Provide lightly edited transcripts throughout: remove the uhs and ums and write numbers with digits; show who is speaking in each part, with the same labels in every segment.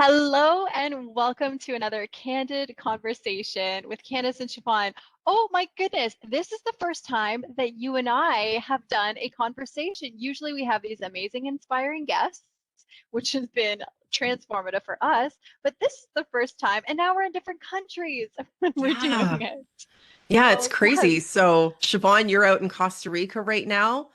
Speaker 1: Hello and welcome to another Candid conversation with Candice and Chivonne. Oh my goodness, this is the first time that you and I have done a conversation. Usually we have these amazing, inspiring guests, which has been transformative for us, but this is the first time, and now we're in different countries when we're doing
Speaker 2: Yeah.
Speaker 1: it.
Speaker 2: Yeah, it's
Speaker 1: So yes,
Speaker 2: crazy. So, Siobhan, you're out in Costa Rica right now.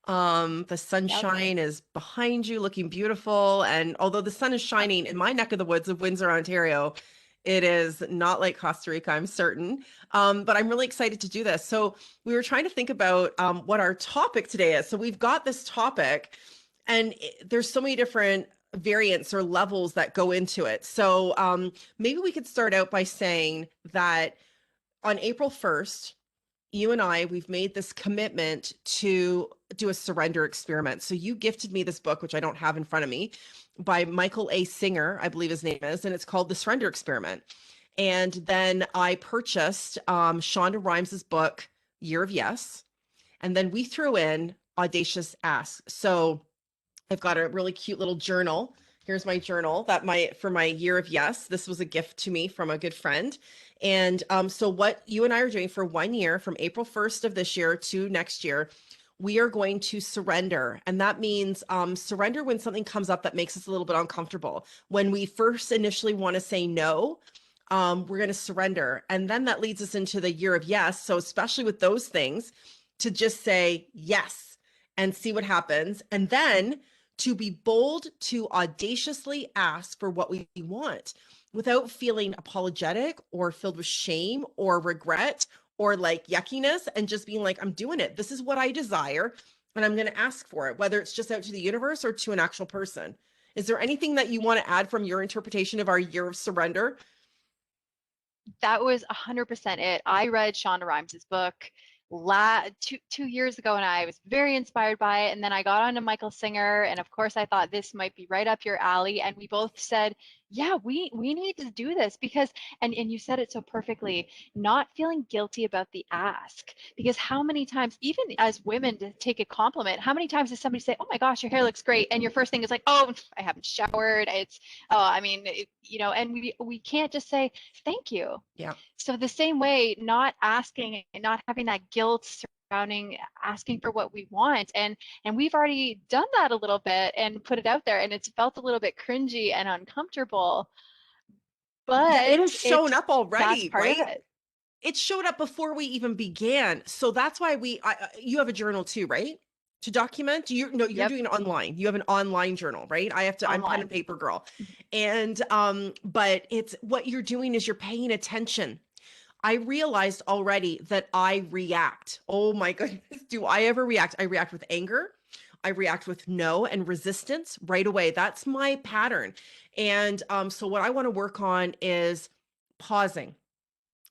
Speaker 2: The
Speaker 1: yep.
Speaker 2: sunshine is behind you, looking beautiful. And although the sun is shining in my neck of the woods of Windsor, Ontario, it is not like Costa Rica, I'm certain. But I'm really excited to do this. So, we were trying to think about what our topic today is. So, we've got this topic, and there's so many different variants or levels that go into it. So, maybe we could start out by saying that on April 1st, you and we've made this commitment to do a surrender experiment. So you gifted me this book, which I don't have in front of me, by Michael A. Singer, I believe his name is, and it's called The Surrender Experiment. And then I purchased Shonda Rhimes's book, Year of Yes. And then we threw in Audacious Ask. So I've got a really cute little journal. Here's my journal that for my year of yes. This was a gift to me from a good friend. And so what you and I are doing for 1 year, from April 1st of this year to next year, we are going to surrender. And that means surrender when something comes up that makes us a little bit uncomfortable. When we first initially want to say no, we're going to surrender. And then that leads us into the year of yes. So especially with those things, to just say yes and see what happens. And then to be bold, to audaciously ask for what we want without feeling apologetic or filled with shame or regret or like yuckiness, and just being like, I'm doing it. This is what I desire. And I'm going to ask for it, whether it's just out to the universe or to an actual person. Is there anything that you want to add from your interpretation of our year of surrender?
Speaker 1: That was 100% it. I read Shonda Rhimes' book two years ago, and I was very inspired by it. And then I got onto Michael Singer, and of course, I thought this might be right up your alley. And we both said, "Yeah, we need to do this because," and you said it so perfectly, not feeling guilty about the ask. Because how many times, even as women, to take a compliment, how many times does somebody say, "Oh my gosh, your hair looks great," and your first thing is like, "Oh, I haven't showered. It's oh, I mean, and we can't just say thank you.
Speaker 2: Yeah.
Speaker 1: So the same way, not asking and not having that guilt surrounding asking for what we want. And we've already done that a little bit and put it out there, and it's felt a little bit cringy and uncomfortable,
Speaker 2: Yeah, it
Speaker 1: but
Speaker 2: has shown
Speaker 1: it's
Speaker 2: up
Speaker 1: that's
Speaker 2: already,
Speaker 1: part of
Speaker 2: right?
Speaker 1: it.
Speaker 2: It showed up before we even began. So that's why you have a journal too, right? To document. You No, you're
Speaker 1: Yep,
Speaker 2: doing it online. You have an online journal, right? I'm pen and
Speaker 1: online.
Speaker 2: paper girl. And but it's what you're doing is you're paying attention. I realized already that I react. Oh my goodness. Do I ever react? I react with anger. I react with no and resistance right away. That's my pattern. And so what I want to work on is pausing.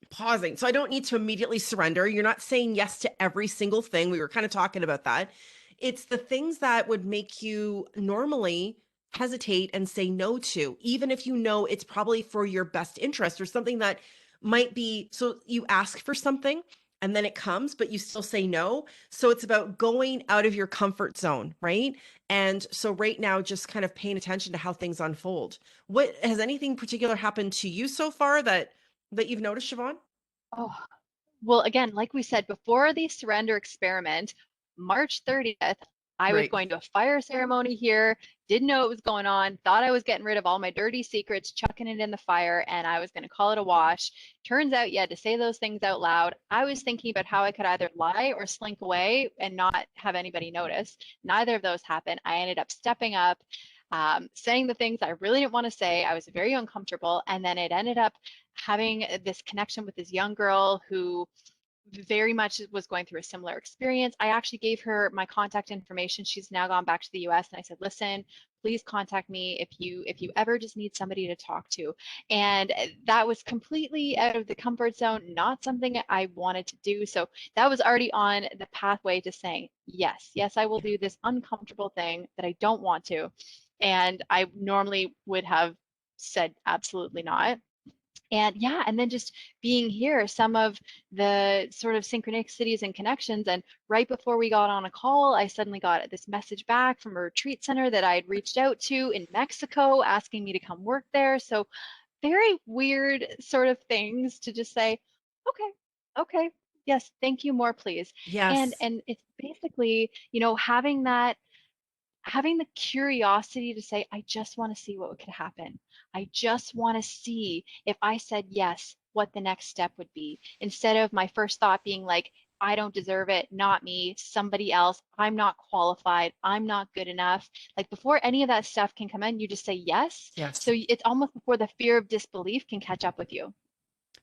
Speaker 2: Pausing. So I don't need to immediately surrender. You're not saying yes to every single thing. We were kind of talking about that. It's the things that would make you normally hesitate and say no to, even if you know it's probably for your best interest or something that might be. So you ask for something and then it comes, but you still say no. So it's about going out of your comfort zone, right? And so right now, just kind of paying attention to how things unfold. What has anything particular happened to you so far that you've noticed, Siobhan?
Speaker 1: Oh, well, again, like we said, before the surrender experiment, March 30th, I was
Speaker 2: Right.
Speaker 1: going to a fire ceremony here, didn't know what was going on, thought I was getting rid of all my dirty secrets, chucking it in the fire, and I was going to call it a wash. Turns out, yeah, to say those things out loud, I was thinking about how I could either lie or slink away and not have anybody notice. Neither of those happened. I ended up stepping up, saying the things I really didn't want to say. I was very uncomfortable. And then it ended up having this connection with this young girl who very much was going through a similar experience. I actually gave her my contact information. She's now gone back to the US, and I said, "Listen, please contact me if you ever just need somebody to talk to." And that was completely out of the comfort zone, not something I wanted to do. So that was already on the pathway to saying, "Yes, yes, I will
Speaker 2: Yeah.
Speaker 1: do this uncomfortable thing that I don't want to." And I normally would have said absolutely not. And yeah, and then just being here, some of the sort of synchronicities and connections. And right before we got on a call, I suddenly got this message back from a retreat center that I had reached out to in Mexico asking me to come work there. So very weird sort of things to just say, okay, okay, yes, thank you, more please.
Speaker 2: Yes.
Speaker 1: And it's basically, having the curiosity to say, I just want to see what could happen. I just want to see if I said yes, what the next step would be. Instead of my first thought being like, I don't deserve it, not me, somebody else, I'm not qualified, I'm not good enough. Like before any of that stuff can come in, you just say yes.
Speaker 2: Yes.
Speaker 1: So it's almost before the fear of disbelief can catch up with you.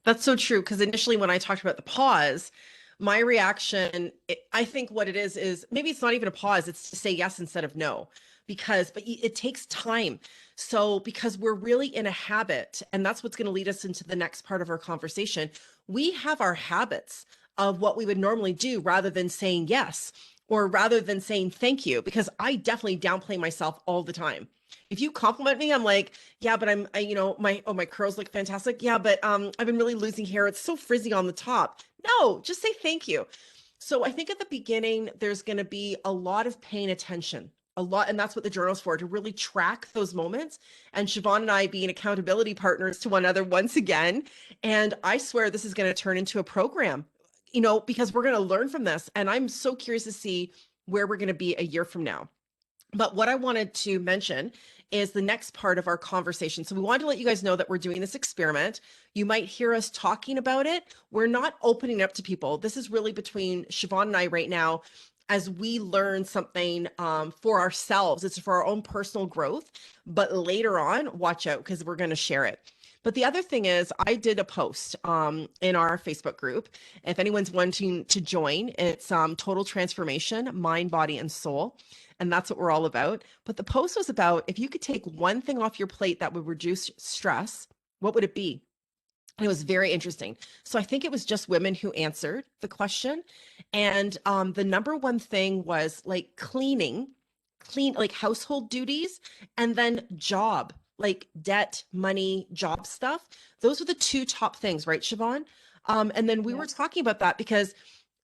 Speaker 2: That's so true. Because initially, when I talked about the pause, my reaction, I think what it is maybe it's not even a pause, it's to say yes instead of no. But it takes time. So, because we're really in a habit, and that's what's going to lead us into the next part of our conversation, we have our habits of what we would normally do rather than saying yes or rather than saying thank you, because I definitely downplay myself all the time. If you compliment me, I'm like, yeah, but my curls look fantastic. Yeah, but I've been really losing hair. It's so frizzy on the top. No, just say thank you. So I think at the beginning there's going to be a lot of paying attention. A lot, and that's what the journal's for, to really track those moments. And Chivonne and I being accountability partners to one another once again. And I swear this is going to turn into a program, because we're going to learn from this. And I'm so curious to see where we're going to be a year from now. But what I wanted to mention is the next part of our conversation. So we wanted to let you guys know that we're doing this experiment. You might hear us talking about it. We're not opening up to people. This is really between Chivonne and I right now as we learn something for ourselves. It's for our own personal growth. But later on, watch out because we're going to share it. But the other thing is, I did a post in our Facebook group. If anyone's wanting to join, it's Total Transformation, Mind, Body, and Soul. And that's what we're all about. But the post was about, if you could take one thing off your plate that would reduce stress, what would it be? And it was very interesting. So I think it was just women who answered the question. And the number one thing was like like household duties, and then job, like debt, money, job stuff. Those were the two top things, right, Chivonne? And then we
Speaker 1: Yeah.
Speaker 2: were talking about that because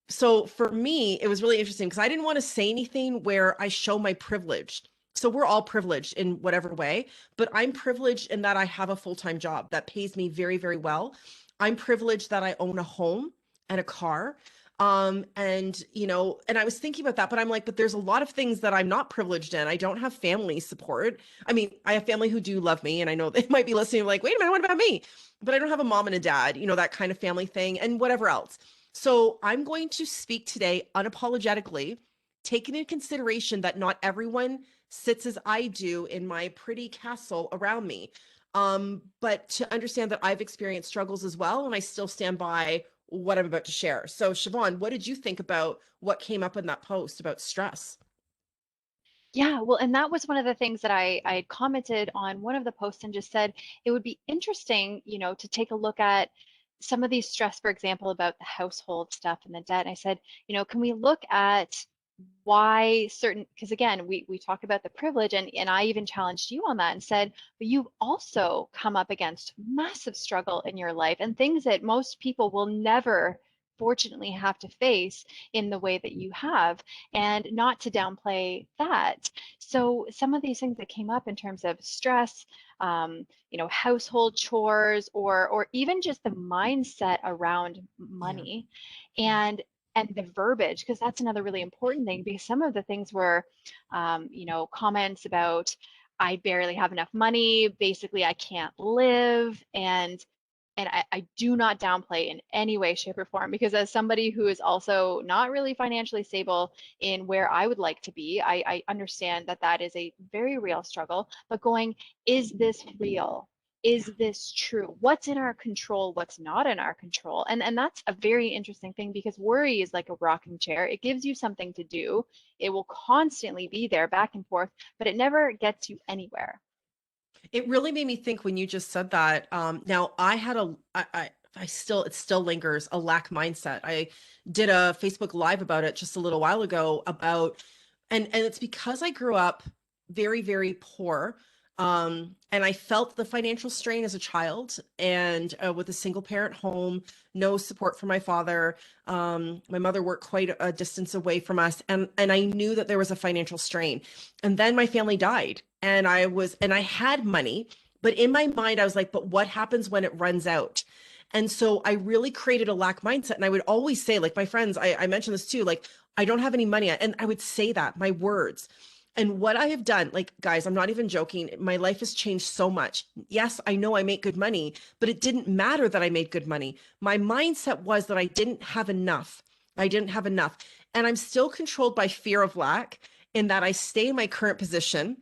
Speaker 2: so for me, it was really interesting because I didn't want to say anything where I show my privilege. So we're all privileged in whatever way, but I'm privileged in that I have a full-time job that pays me very, very well. I'm privileged that I own a home and a car. And I was thinking about that, but I'm like, but there's a lot of things that I'm not privileged in. I don't have family support. I mean, I have family who do love me, and I know they might be listening like, wait a minute, what about me? But I don't have a mom and a dad, that kind of family thing and whatever else. So I'm going to speak today unapologetically, taking into consideration that not everyone sits as I do in my pretty castle around me. But to understand that I've experienced struggles as well, and I still stand by what I'm about to share. So, Chivonne, what did you think about what came up in that post about stress?
Speaker 1: Yeah, well, and that was one of the things that I had commented on one of the posts and just said it would be interesting, to take a look at some of these stress, for example, about the household stuff and the debt. And I said, can we look at why certain, because again, we talk about the privilege, and I even challenged you on that and said, but you've also come up against massive struggle in your life and things that most people will never fortunately have to face in the way that you have, and not to downplay that. So some of these things that came up in terms of stress, household chores, or even just the mindset around
Speaker 2: Yeah.
Speaker 1: money, and the verbiage, because that's another really important thing, because some of the things were comments about, I barely have enough money, basically I can't live. And I do not downplay in any way, shape, or form, because as somebody who is also not really financially stable in where I would like to be, I understand that that is a very real struggle. But going, is this real?
Speaker 2: Yeah.
Speaker 1: Is this true? What's in our control? What's not in our control? And that's a very interesting thing, because worry is like a rocking chair. It gives you something to do. It will constantly be there back and forth, but it never gets you anywhere.
Speaker 2: It really made me think when you just said that. Now I had I still, it still lingers, a lack mindset. I did a Facebook Live about it just a little while ago and it's because I grew up very, very poor. And I felt the financial strain as a child, and with a single parent home, no support from my father. My mother worked quite a distance away from us, and I knew that there was a financial strain. And then my family died, and I had money, but in my mind I was like, but what happens when it runs out? And so I really created a lack mindset. And I would always say, like my friends, I mentioned this too, like, I don't have any money. And I would say that, my words. And what I have done, like, guys, I'm not even joking. My life has changed so much. Yes, I know I make good money, but it didn't matter that I made good money. My mindset was that I didn't have enough. I didn't have enough. And I'm still controlled by fear of lack, in that I stay in my current position.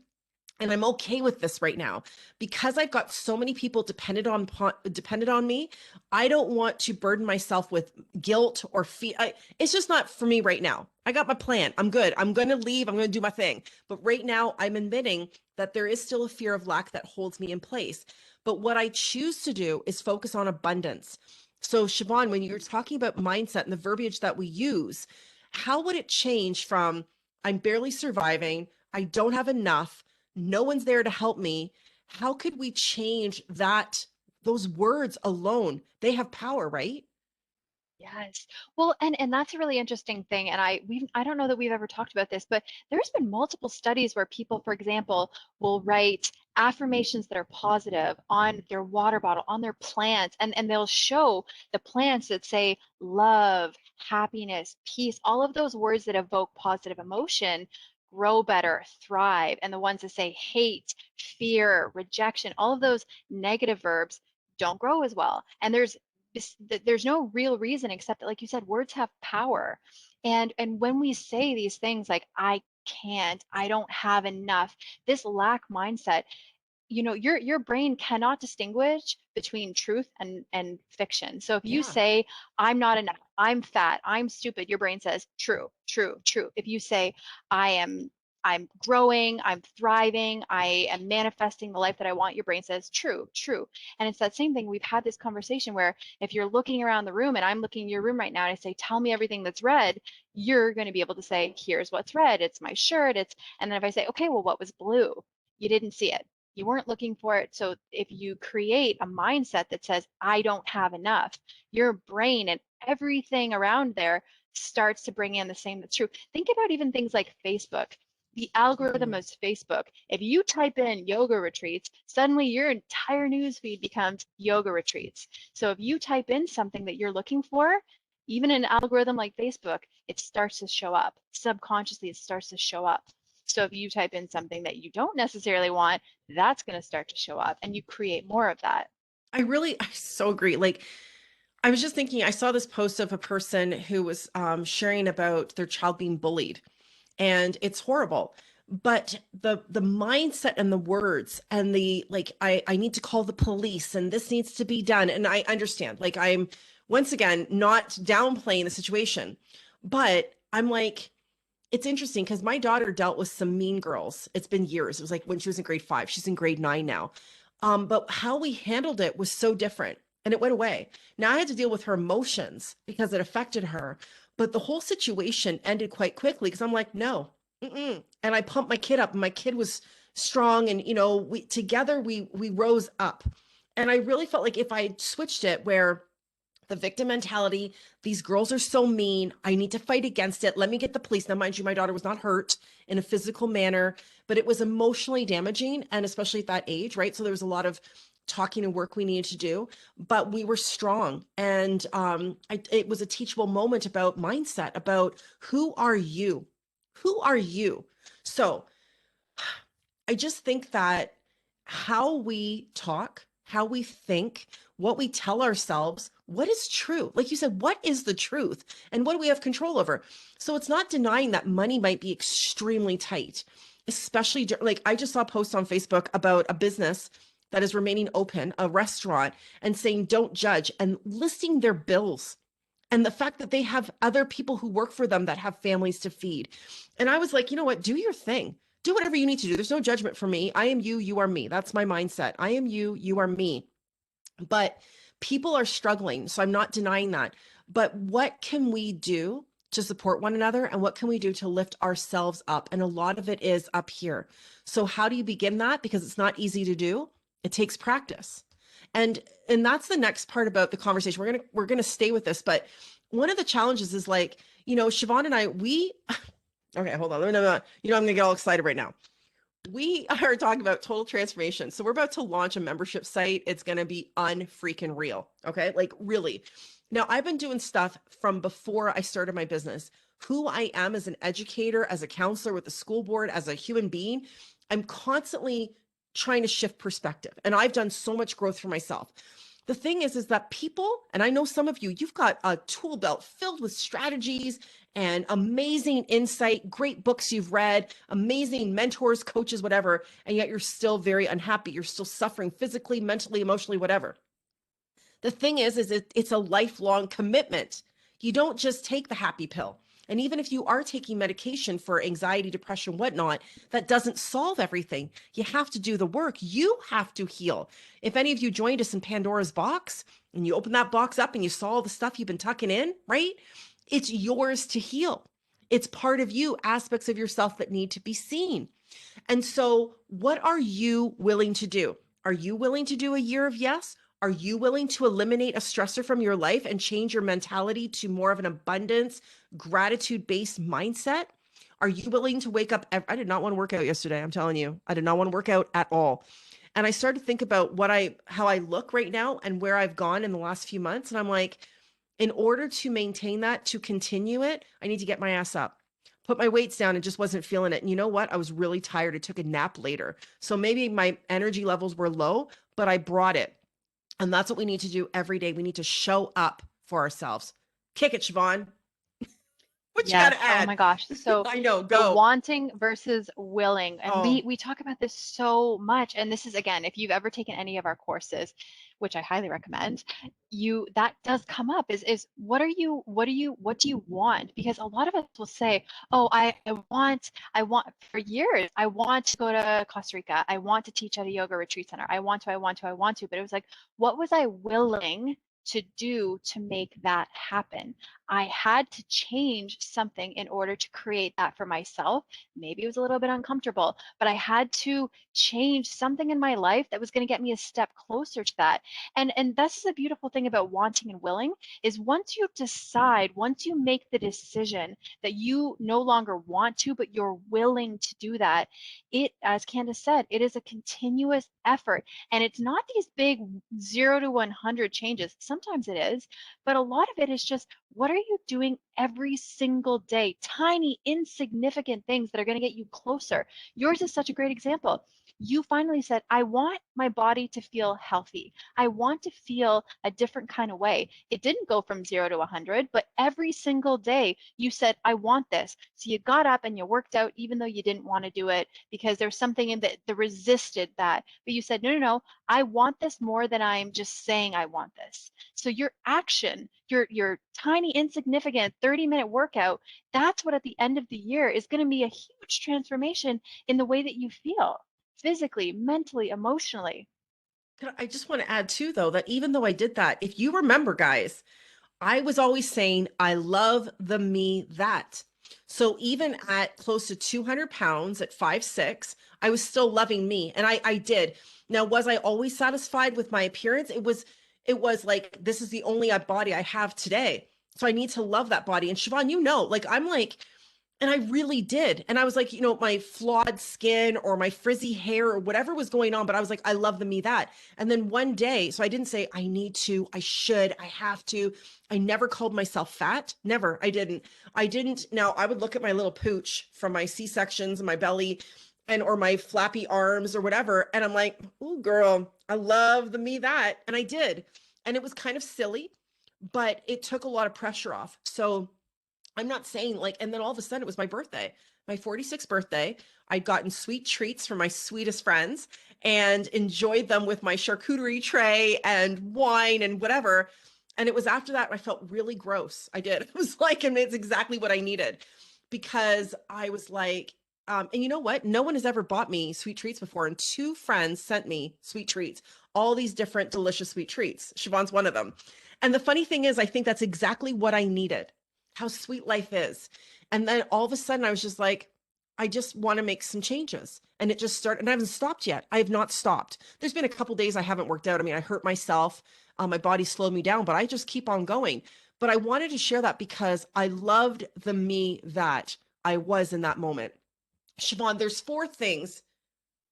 Speaker 2: And I'm okay with this right now because I've got so many people dependent on me. I don't want to burden myself with guilt or fear. It's just not for me right now. I got my plan. I'm good. I'm going to leave. I'm going to do my thing. But right now, I'm admitting that there is still a fear of lack that holds me in place. But what I choose to do is focus on abundance. So, Chivonne, when you're talking about mindset and the verbiage that we use, how would it change from I'm barely surviving, I don't have enough, no one's there to help me? How could we change that? Those words alone, they have power, right?
Speaker 1: Yes. Well, and that's a really interesting thing. And I don't know that we've ever talked about this, but there's been multiple studies where people, for example, will write affirmations that are positive on their water bottle, on their plants, and they'll show the plants that say love, happiness, peace, all of those words that evoke positive emotion grow better, thrive. And the ones that say hate, fear, rejection, all of those negative verbs don't grow as well. And there's no real reason except that, like you said, words have power. And when we say these things like I can't, I don't have enough, this lack mindset, your brain cannot distinguish between truth and fiction. So if you
Speaker 2: Yeah.
Speaker 1: say I'm not enough, I'm fat, I'm stupid, your brain says true, true, true. If you say I am I'm growing, I'm thriving, I am manifesting the life that I want, your brain says true, true. And it's that same thing. We've had this conversation where if you're looking around the room and I'm looking in your room right now and I say tell me everything that's red, you're going to be able to say here's what's red, it's my shirt, it's. And then if I say okay, well, what was blue? You didn't see it, you weren't looking for it. So if you create a mindset that says, I don't have enough, your brain and everything around there starts to bring in the same that's true. Think about even things like Facebook. The algorithm
Speaker 2: Mhm.
Speaker 1: of Facebook. If you type in yoga retreats, suddenly your entire news feed becomes yoga retreats. So if you type in something that you're looking for, even an algorithm like Facebook, it starts to show up. Subconsciously, it starts to show up. So if you type in something that you don't necessarily want, that's going to start to show up and you create more of that.
Speaker 2: I so agree. Like, I was just thinking, I saw this post of a person who was sharing about their child being bullied, and it's horrible. But the mindset and the words and the like, I need to call the police and this needs to be done. And I understand, like, I'm once again not downplaying the situation, but I'm like, it's interesting because my daughter dealt with some mean girls. It's been years. It was like when she was in grade 5. She's in grade 9 now. But how we handled it was so different, and it went away. Now I had to deal with her emotions because it affected her. But the whole situation ended quite quickly because I'm like, no. Mm-mm. And I pumped my kid up, and my kid was strong. And, we together we rose up. And I really felt like if I switched it where the victim mentality, these girls are so mean, I need to fight against it, let me get the police. Now mind you, my daughter was not hurt in a physical manner, but it was emotionally damaging, and especially at that age, right? So there was a lot of talking and work we needed to do, but we were strong. And it was a teachable moment about mindset, about who are you, who are you. So I just think that how we talk, how we think, what we tell ourselves, what is true? Like you said, what is the truth? And what do we have control over? So it's not denying that money might be extremely tight, especially like I just saw a post on Facebook about a business that is remaining open, a restaurant, and saying don't judge and listing their bills and the fact that they have other people who work for them that have families to feed. And I was like, you know what? Do your thing. Do whatever you need to do. There's no judgment for me. I am you, you are me. That's my mindset. I am you, you are me. But people are struggling. So I'm not denying that. But what can we do to support one another, and what can we do to lift ourselves up? And a lot of it is up here. So how do you begin that? Because it's not easy to do. It takes practice. And that's the next part about the conversation. We're gonna stay with this, but one of the challenges is like, Chivonne and I, we okay, hold on. No, I'm gonna get all excited right now. We are talking about total transformation. So we're about to launch a membership site. It's going to be unfreaking real. Okay. Like really. Now I've been doing stuff from before I started my business. Who I am as an educator, as a counselor with the school board, as a human being, I'm constantly trying to shift perspective. And I've done so much growth for myself. The thing is that people, and I know some of you, you've got a tool belt filled with strategies and amazing insight, great books you've read, amazing mentors, coaches, whatever, and yet you're still very unhappy. You're still suffering physically, mentally, emotionally, whatever. The thing is it's a lifelong commitment. You don't just take the happy pill. And even if you are taking medication for anxiety, depression, whatnot, that doesn't solve everything. You have to do the work. You have to heal. If any of you joined us in Pandora's box and you open that box up and you saw all the stuff you've been tucking in, right? It's yours to heal. It's part of you, aspects of yourself that need to be seen. And so, what are you willing to do? Are you willing to do a year of yes? Are you willing to eliminate a stressor from your life and change your mentality to more of an abundance, gratitude-based mindset? Are you willing to wake up? I did not want to work out yesterday. I'm telling you, I did not want to work out at all. And I started to think about how I look right now and where I've gone in the last few months. And I'm like, in order to maintain that, to continue it, I need to get my ass up, put my weights down, and just wasn't feeling it. And you know what? I was really tired. I took a nap later. So maybe my energy levels were low, but I brought it. And that's what we need to do every day. We need to show up for ourselves. Kick it, Chivonne. What you got
Speaker 1: Yes.
Speaker 2: to
Speaker 1: Oh
Speaker 2: add?
Speaker 1: my gosh. So
Speaker 2: I know.
Speaker 1: the
Speaker 2: Go.
Speaker 1: wanting versus willing. And
Speaker 2: Oh,
Speaker 1: we talk about this so much. And this is again, if you've ever taken any of our courses, which I highly recommend, that does come up is what do you want? Because a lot of us will say, oh, I want for years, I want to go to Costa Rica. I want to teach at a yoga retreat center. I want to. But it was like, what was I willing to do to make that happen? I had to change something in order to create that for myself. Maybe it was a little bit uncomfortable, but I had to change something in my life that was going to get me a step closer to that. And that's the beautiful thing about wanting and willing is once you make the decision that you no longer want to, but you're willing to do that, it, as Candice said, it is a continuous effort. And it's not these big 0 to 100 changes. Sometimes it is, but a lot of it is just what are you doing every single day? Tiny, insignificant things that are going to get you closer. Yours is such a great example. You finally said, I want my body to feel healthy. I want to feel a different kind of way. It didn't go from 0 to 100, but every single day you said, I want this. So you got up and you worked out, even though you didn't want to do it because there's something in that resisted that. But you said, no, I want this more than I'm just saying I want this. So your action, your tiny, insignificant 30-minute workout, that's what at the end of the year is going to be a huge transformation in the way that you feel physically, mentally, emotionally.
Speaker 2: I just want to add too, though, that even though I did that, if you remember, guys, I was always saying, I love the me that. So even at close to 200 pounds at 5'6", I was still loving me. And I did. Now, was I always satisfied with my appearance? It was like, this is the only body I have today. So I need to love that body. And Chivonne, like, I'm like, and I really did. And I was like, my flawed skin or my frizzy hair or whatever was going on, but I was like, I love the me that. And then one day, so I didn't say, I need to, I should, I have to. I never called myself fat. Never. I didn't. Now I would look at my little pooch from my C-sections and my belly or my flappy arms or whatever. And I'm like, oh, girl, I love the me that. And I did. And it was kind of silly, but it took a lot of pressure off. So I'm not saying like, and then all of a sudden it was my birthday, my 46th birthday. I'd gotten sweet treats from my sweetest friends and enjoyed them with my charcuterie tray and wine and whatever. And it was after that I felt really gross. I did. It was like, and it's exactly what I needed because I was like, and you know what? No one has ever bought me sweet treats before. And two friends sent me sweet treats, all these different delicious sweet treats. Siobhan's one of them. And the funny thing is, I think that's exactly what I needed. how sweet life is. And then all of a sudden I was just like, I just want to make some changes. And it just started, and I haven't stopped yet. I have not stopped. There's been a couple days I haven't worked out. I mean, I hurt myself. My body slowed me down, but I just keep on going. But I wanted to share that because I loved the me that I was in that moment. Chivonne, there's 4 things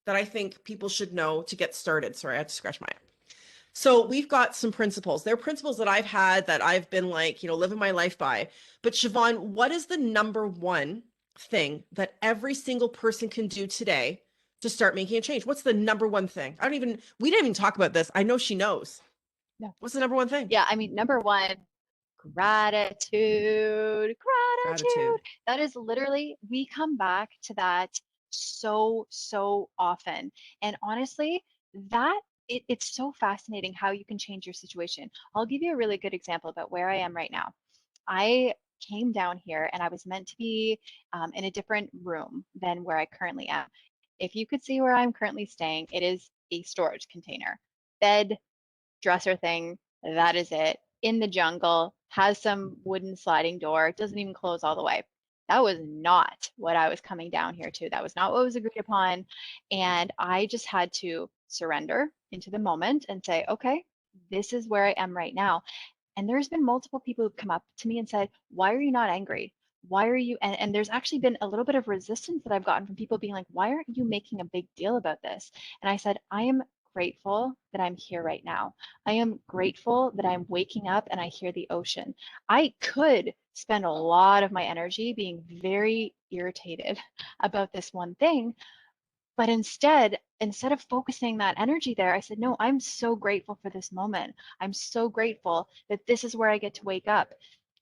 Speaker 2: that I think people should know to get started. Sorry, I had to scratch my eye. So we've got some principles. They're principles that I've had that I've been like, living my life by. But Chivonne, what is the number one thing that every single person can do today to start making a change? What's the number one thing? We didn't even talk about this. I know she knows.
Speaker 1: No.
Speaker 2: What's the number one thing?
Speaker 1: Yeah, I mean, number one, gratitude,
Speaker 2: Gratitude.
Speaker 1: gratitude. That is literally, we come back to that so often. And honestly, it's so fascinating how you can change your situation. I'll give you a really good example about where I am right now. I came down here and I was meant to be in a different room than where I currently am. If you could see where I'm currently staying, it is a storage container, bed, dresser thing. That is it. In the jungle, has some wooden sliding door, doesn't even close all the way. That was not what I was coming down here to. That was not what was agreed upon. And I just had to surrender into the moment and say, okay, this is where I am right now. And there's been multiple people who've come up to me and said, why are you not angry? Why are you? And there's actually been a little bit of resistance that I've gotten from people being like, why aren't you making a big deal about this? And I said, I am grateful that I'm here right now. I am grateful that I'm waking up and I hear the ocean. I could spend a lot of my energy being very irritated about this one thing, but instead of focusing that energy there, I said, no, I'm so grateful for this moment. I'm so grateful that this is where I get to wake up.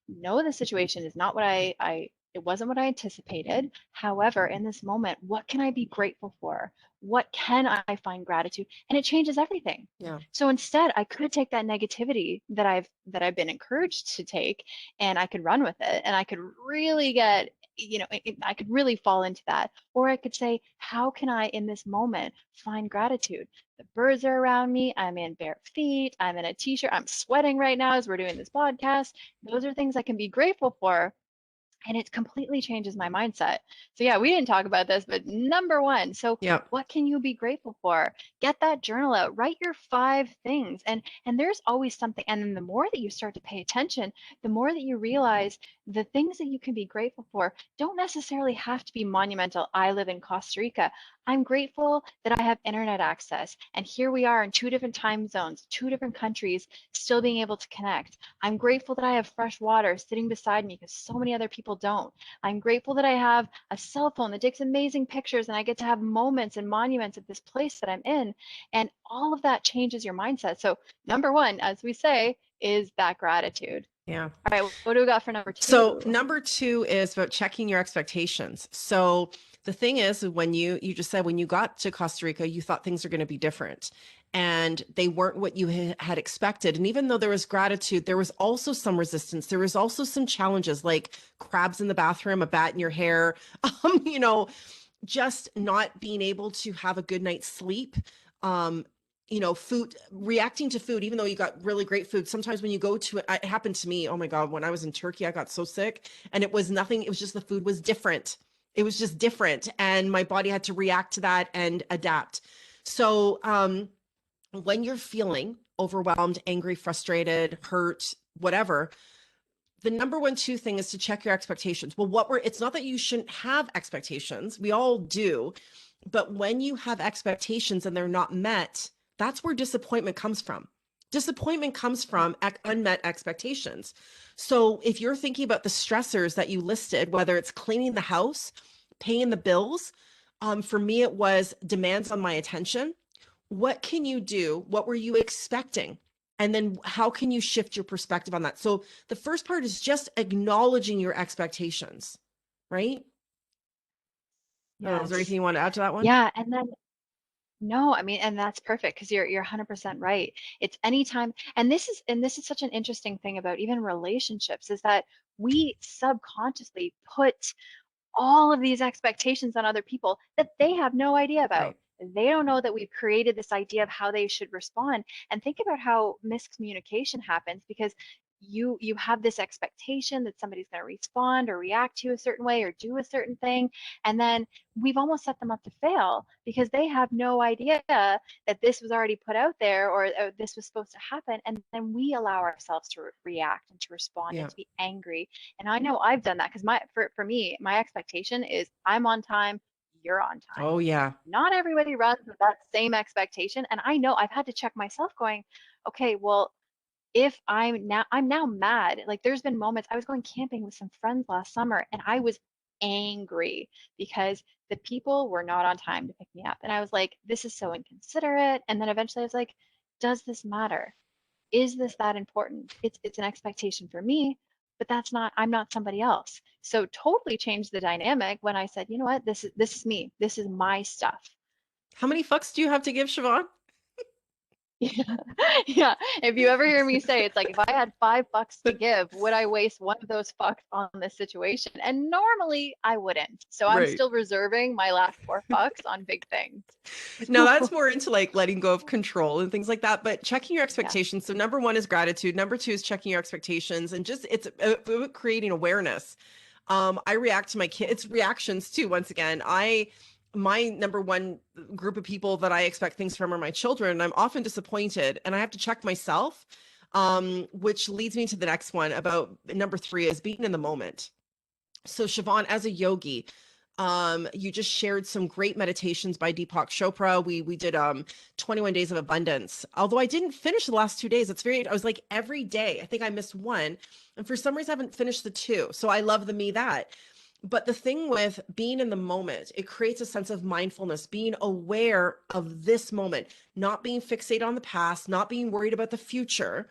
Speaker 1: No, the situation is not what it wasn't what I anticipated. However, in this moment, what can I be grateful for? What can I find gratitude? And it changes everything.
Speaker 2: Yeah.
Speaker 1: So instead, I could take that negativity that I've been encouraged to take, and I could run with it, and I could really get, I could really fall into that. Or I could say, how can I in this moment find gratitude? The birds are around me. I'm in bare feet. I'm in a t-shirt. I'm sweating right now as we're doing this podcast. Those are things I can be grateful for. And it completely changes my mindset. So yeah, we didn't talk about this, but number one, so
Speaker 2: Yep.
Speaker 1: what can you be grateful for? Get that journal out, write your 5 things. And there's always something. And then the more that you start to pay attention, the more that you realize the things that you can be grateful for don't necessarily have to be monumental. I live in Costa Rica. I'm grateful that I have internet access. And here we are in 2 different time zones, 2 different countries, still being able to connect. I'm grateful that I have fresh water sitting beside me because so many other people don't. I'm grateful that I have a cell phone that takes amazing pictures and I get to have moments and monuments of this place that I'm in. And all of that changes your mindset. So, number one, as we say, is that gratitude.
Speaker 2: Yeah.
Speaker 1: All right, what do we got for number
Speaker 2: So
Speaker 1: two?
Speaker 2: number 2 is about checking your expectations. So the thing is, when you just said when you got to Costa Rica, you thought things are going to be different, and they weren't what you had expected. And even though there was gratitude, there was also some resistance. There was also some challenges, like crabs in the bathroom, a bat in your hair, you know, just not being able to have a good night's sleep. Um, food, reacting to food, even though you got really great food. Sometimes when you go to it happened to me. Oh my God, when I was in Turkey, I got so sick, and it was nothing. It was just the food was different. It was just different. And my body had to react to that and adapt. So, when you're feeling overwhelmed, angry, frustrated, hurt, whatever, the number one two thing is to check your expectations. Well, it's not that you shouldn't have expectations. We all do. But when you have expectations and they're not met, that's where disappointment comes from. Disappointment comes
Speaker 1: Yeah.
Speaker 2: from unmet expectations. So if you're thinking about the stressors that you listed, whether it's cleaning the house, paying the bills, for me, it was demands on my attention. What can you do? What were you expecting? And then how can you shift your perspective on that? So the first part is just acknowledging your expectations, right? I don't know. Is there anything
Speaker 1: Yes.
Speaker 2: you want to add to that one?
Speaker 1: Yeah. And then no, I mean, and that's perfect because you're 100% right. It's anytime, and this is such an interesting thing about even relationships is that we subconsciously put all of these expectations on other people that they have no idea about.
Speaker 2: Right.
Speaker 1: They don't know that we've created this idea of how they should respond. And think about how miscommunication happens because you have this expectation that somebody's going to respond or react to a certain way or do a certain thing, and then we've almost set them up to fail because they have no idea that this was already put out there, or this was supposed to happen, and then we allow ourselves to react and to respond and
Speaker 2: Yeah.
Speaker 1: to be angry. And I know I've done that because for me, my expectation is I'm on time, you're on time.
Speaker 2: Oh yeah.
Speaker 1: Not everybody runs with that same expectation, and I know I've had to check myself going, okay, well, if I'm now mad. Like there's been moments I was going camping with some friends last summer and I was angry because the people were not on time to pick me up. And I was like, this is so inconsiderate. And then eventually I was like, does this matter? Is this that important? It's an expectation for me, but I'm not somebody else. So totally changed the dynamic when I said, you know what, this is me. This is my stuff.
Speaker 2: How many fucks do you have to give, Siobhan?
Speaker 1: Yeah. Yeah. If you ever hear me say, it's like, if I had $5 to give, would I waste one of those bucks on this situation? And normally I wouldn't. So I'm
Speaker 2: Right.
Speaker 1: still reserving my last $4 on big things.
Speaker 2: Now that's
Speaker 1: So,
Speaker 2: more into like letting go of control and things like that, but checking your
Speaker 1: yeah.
Speaker 2: expectations. So number one is gratitude. Number two is checking your expectations, and just it's about creating awareness. I react to my kids. It's reactions too. Once again, my number one group of people that I expect things from are my children. And I'm often disappointed, and I have to check myself. Which leads me to the next one about number three is being in the moment. So Siobhan, as a yogi, you just shared some great meditations by Deepak Chopra. We did 21 days of abundance. Although I didn't finish the last 2 days, I was like every day. I think I missed one. And for some reason I haven't finished the two. So I love the me that. But the thing with being in the moment, it creates a sense of mindfulness, being aware of this moment, not being fixated on the past, not being worried about the future.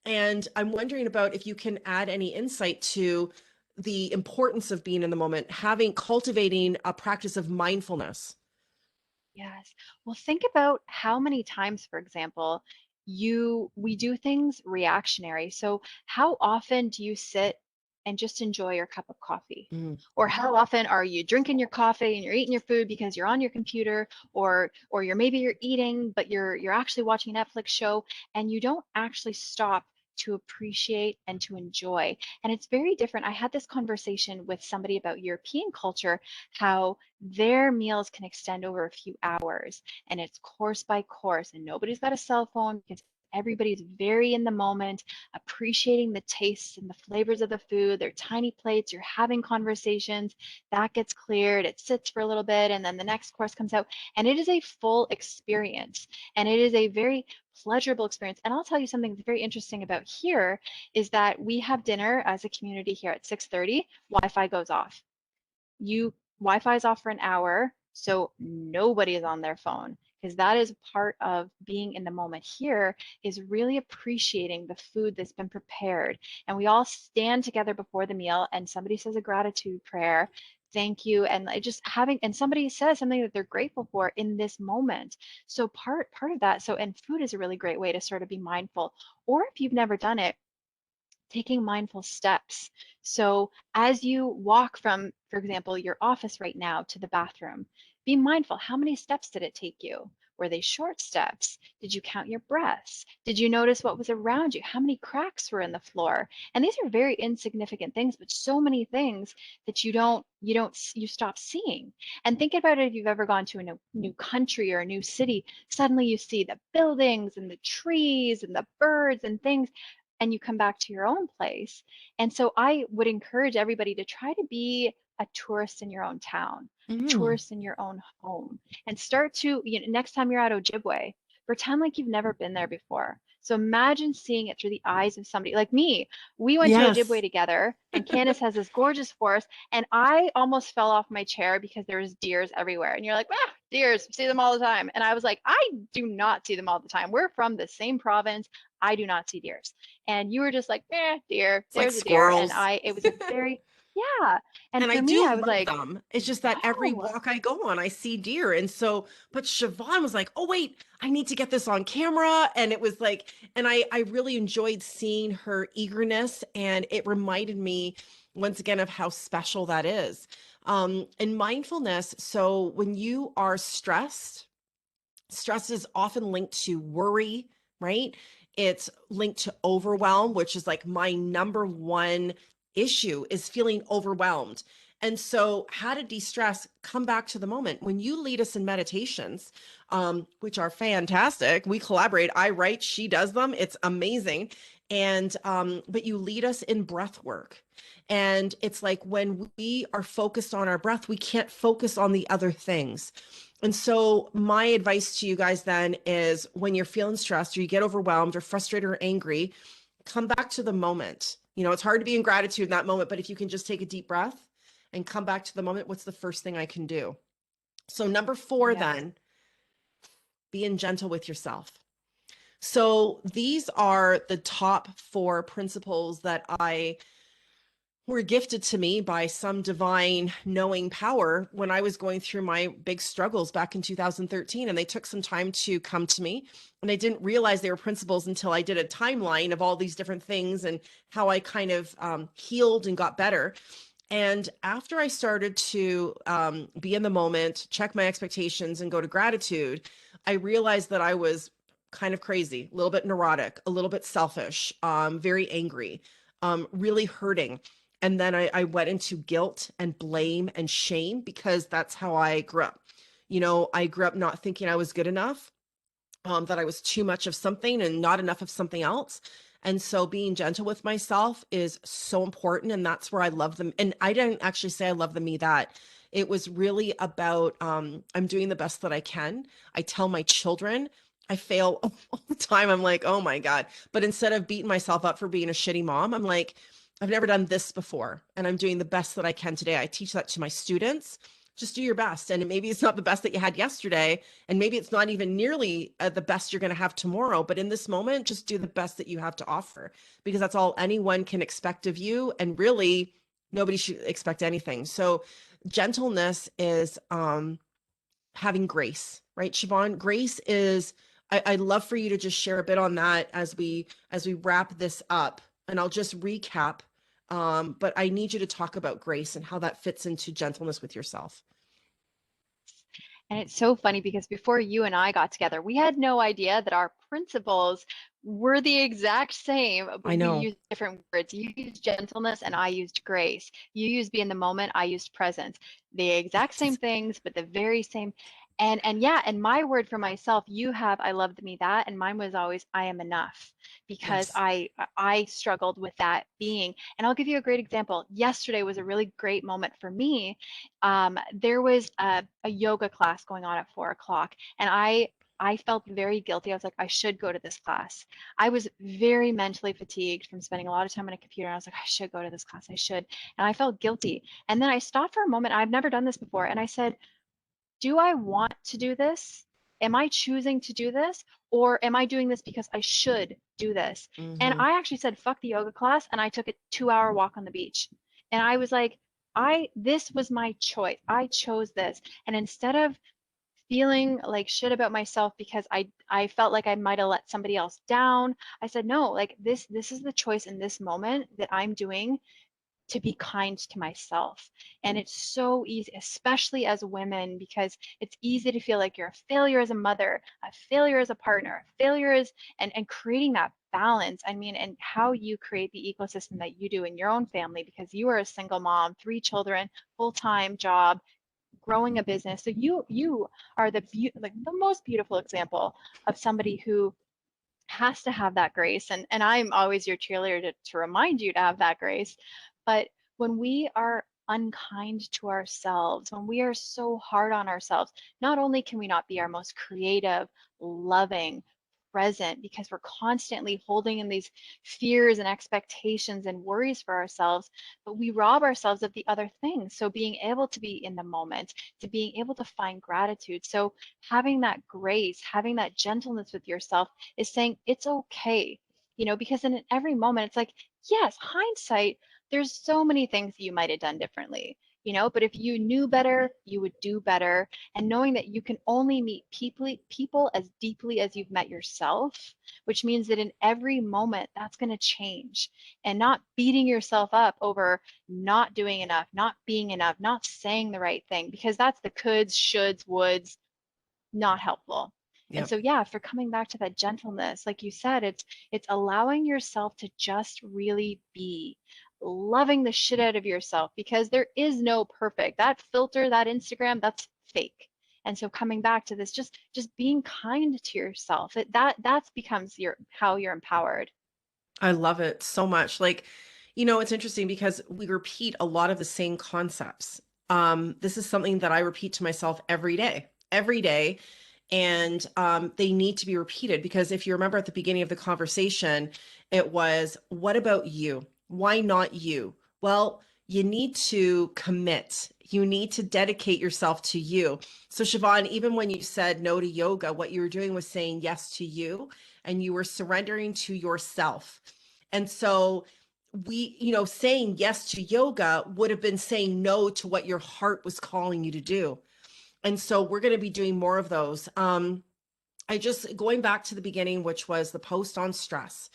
Speaker 2: And I'm wondering about if you can add any insight to the importance of being in the moment, cultivating a practice of mindfulness.
Speaker 1: Yes. Well, think about how many times, for example, we do things reactionary. So how often do you sit and just enjoy your cup of coffee?
Speaker 2: Mm.
Speaker 1: Or how often are you drinking your coffee and you're eating your food because you're on your computer, or you're eating, but you're actually watching a Netflix show and you don't actually stop to appreciate and to enjoy. And it's very different. I had this conversation with somebody about European culture, how their meals can extend over a few hours and it's course by course and nobody's got a cell phone because everybody's very in the moment, appreciating the tastes and the flavors of the food. They're tiny plates, you're having conversations, that gets cleared, it sits for a little bit, and then the next course comes out. And it is a full experience. And it is a very pleasurable experience. And I'll tell you something that's very interesting about here is that we have dinner as a community here at 6:30, Wi-Fi goes off. You Wi-Fi is off for an hour, so nobody is on their phone because that is part of being in the moment here is really appreciating the food that's been prepared. And we all stand together before the meal and somebody says a gratitude prayer. Thank you. And just having, and somebody says something that they're grateful for in this moment. So part of that. So, and food is a really great way to sort of be mindful. Or if you've never done it, taking mindful steps. So as you walk from, for example, your office right now to the bathroom, be mindful. How many steps did it take you? Were they short steps? Did you count your breaths? Did you notice what was around you? How many cracks were in the floor? And these are very insignificant things, but so many things that you stop seeing. And think about it if you've ever gone to a new country or a new city, suddenly you see the buildings and the trees and the birds and things and you come back to your own place. And so I would encourage everybody to try to be a tourist in your own town, a
Speaker 2: Mm.
Speaker 1: tourist in your own home, and start to, next time you're at Ojibwe, pretend like you've never been there before. So imagine seeing it through the eyes of somebody like me. We went to Ojibwe
Speaker 2: Yes.
Speaker 1: together, and Candice has this gorgeous forest, and I almost fell off my chair because there was deers everywhere. And you're like, ah, deers, see them all the time. And I was like, I do not see them all the time. We're from the same province. I do not see deers. And you were just like, deer,
Speaker 2: It's like
Speaker 1: there's a deer. And
Speaker 2: squirrels.
Speaker 1: it was a very, yeah. And
Speaker 2: And I
Speaker 1: for me,
Speaker 2: do
Speaker 1: I was
Speaker 2: love
Speaker 1: like,
Speaker 2: them. It's just that every
Speaker 1: wow.
Speaker 2: walk I go on, I see deer. And so, but Siobhan was like, oh, wait, I need to get this on camera. And it was like, and I really enjoyed seeing her eagerness. And it reminded me once again of how special that is. And mindfulness. So when you are stressed, stress is often linked to worry, right? It's linked to overwhelm, which is like my number one issue is feeling overwhelmed. And so, how to de-stress, come back to the moment. When you lead us in meditations, which are fantastic, we collaborate. I write, she does them. It's amazing. And but you lead us in breath work. And it's like when we are focused on our breath, we can't focus on the other things. And so, my advice to you guys then is when you're feeling stressed or you get overwhelmed or frustrated or angry, come back to the moment. You know, it's hard to be in gratitude in that moment, but if you can just take a deep breath and come back to the moment, what's the first thing I can do? So, number 4,
Speaker 1: Yes.
Speaker 2: then, being gentle with yourself. So, these are the top 4 principles that I were gifted to me by some divine knowing power when I was going through my big struggles back in 2013. And they took some time to come to me. And I didn't realize they were principles until I did a timeline of all these different things and how I kind of healed and got better. And after I started to be in the moment, check my expectations, and go to gratitude, I realized that I was kind of crazy, a little bit neurotic, a little bit selfish, very angry, really hurting. And then I went into guilt and blame and shame because that's how I grew up. You know, I grew up not thinking I was good enough, that I was too much of something and not enough of something else. And so being gentle with myself is so important. And that's where I love them. And I didn't actually say I love the me that. It was really about I'm doing the best that I can. I tell my children I fail all the time. I'm like, oh my God. But instead of beating myself up for being a shitty mom, I'm like, I've never done this before. And I'm doing the best that I can today. I teach that to my students. Just do your best. And maybe it's not the best that you had yesterday. And maybe it's not even nearly the best you're going to have tomorrow. But in this moment, just do the best that you have to offer, because that's all anyone can expect of you. And really, nobody should expect anything. So gentleness is having grace, right, Chivonne? Grace is, I'd love for you to just share a bit on that as we wrap this up. And I'll just recap. But I need you to talk about grace and how that fits into gentleness with yourself.
Speaker 1: And it's so funny because before you and I got together, we had no idea that our principles were the exact same,
Speaker 2: I
Speaker 1: but we
Speaker 2: know.
Speaker 1: used different words. You used gentleness and I used grace. You used be in the moment, I used presence. The exact same
Speaker 2: Yes.
Speaker 1: things, but the very same. And yeah, and my word for myself, you have I loved me that, and mine was always I am enough, because
Speaker 2: Yes.
Speaker 1: I struggled with that being. And I'll give you a great example. Yesterday was a really great moment for me. There was a yoga class going on at 4 o'clock, and I felt very guilty. I was like, I should go to this class. I was very mentally fatigued from spending a lot of time on a computer. And I was like, I should go to this class. I should. And I felt guilty. And then I stopped for a moment. I've never done this before. And I said, do I want to do this? Am I choosing to do this? Or am I doing this because I should do this? And
Speaker 2: Mm-hmm.
Speaker 1: I actually said, fuck the yoga class. And I took a 2 hour walk on the beach. And I was like, this was my choice. I chose this. And instead of feeling like shit about myself because I felt like I might have let somebody else down, I said, no, like this is the choice in this moment that I'm doing to be kind to myself. And it's so easy, especially as women, because it's easy to feel like you're a failure as a mother, a failure as a partner, a failure as, and creating that balance. I mean, and how you create the ecosystem that you do in your own family, because you are a single mom, 3 children, full-time job, growing a business. So you are like the most beautiful example of somebody who has to have that grace. And I'm always your cheerleader to remind you to have that grace. But when we are unkind to ourselves, when we are so hard on ourselves, not only can we not be our most creative, loving, present, because we're constantly holding in these fears and expectations and worries for ourselves, but we rob ourselves of the other things. So being able to be in the moment, to being able to find gratitude. So having that grace, having that gentleness with yourself is saying it's okay, because in every moment, it's like, yes, hindsight, there's so many things you might have done differently, but if you knew better, you would do better. And knowing that you can only meet people as deeply as you've met yourself, which means that in every moment, that's going to change. And not beating yourself up over not doing enough, not being enough, not saying the right thing, because that's the coulds, shoulds, woulds, not helpful. And
Speaker 2: Yep.
Speaker 1: so, yeah, for coming back to that gentleness, like you said, it's allowing yourself to just really be, loving the shit out of yourself, because there is no perfect. That filter, that Instagram, that's fake. And so coming back to this, just being kind to yourself, that becomes your how you're empowered.
Speaker 2: I love it so much. Like, it's interesting because we repeat a lot of the same concepts. This is something that I repeat to myself every day. And they need to be repeated because if you remember at the beginning of the conversation, it was, what about you? Why not you? Well, you need to commit. You need to dedicate yourself to you. So, Chivonne, even when you said no to yoga, what you were doing was saying yes to you and you were surrendering to yourself. And so, saying yes to yoga would have been saying no to what your heart was calling you to do. And so we're going to be doing more of those. I just going back to the beginning, which was the post on stress.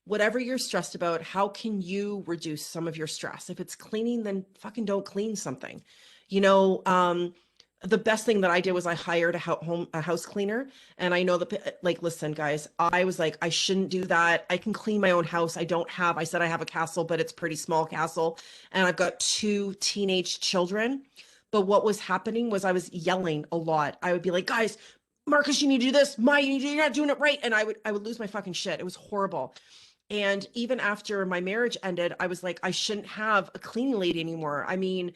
Speaker 2: Whatever you're stressed about, how can you reduce some of your stress? If it's cleaning, then fucking don't clean something. You know, the best thing that I did was I hired a house cleaner. And I know that, like, listen, guys, I was like, I shouldn't do that. I can clean my own house. I said I have a castle, but it's a pretty small castle. And I've got 2 teenage children. But what was happening was I was yelling a lot. I would be like, guys, Marcus, you need to do this. You're not doing it right. And I would lose my fucking shit. It was horrible. And even after my marriage ended, I was like, I shouldn't have a cleaning lady anymore. I mean,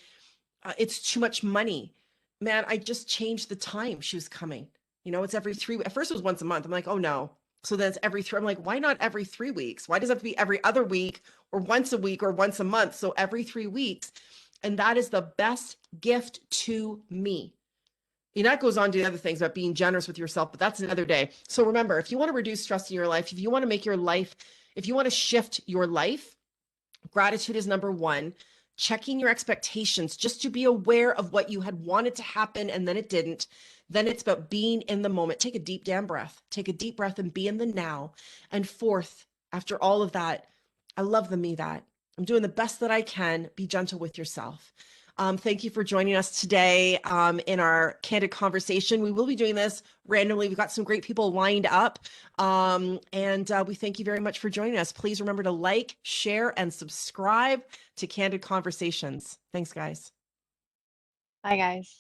Speaker 2: it's too much money. Man, I just changed the time she was coming. It's every 3. At first, it was once a month. I'm like, oh no. So then it's every 3. I'm like, why not every 3 weeks? Why does it have to be every other week or once a week or once a month? So every 3 weeks. And that is the best gift to me. That goes on to the other things about being generous with yourself, but that's another day. So remember, if you want to reduce stress in your life, if you want to make your life, if you want to shift your life, gratitude is number 1. Checking your expectations just to be aware of what you had wanted to happen and then it didn't. Then it's about being in the moment. Take a deep damn breath. Take a deep breath and be in the now. And 4th, after all of that, I love the me that. I'm doing the best that I can. Be gentle with yourself. Thank you for joining us today in our candid conversation. We will be doing this randomly. We've got some great people lined up. And we thank you very much for joining us. Please remember to like, share, and subscribe to Candid Conversations. Thanks, guys.
Speaker 1: Bye, guys.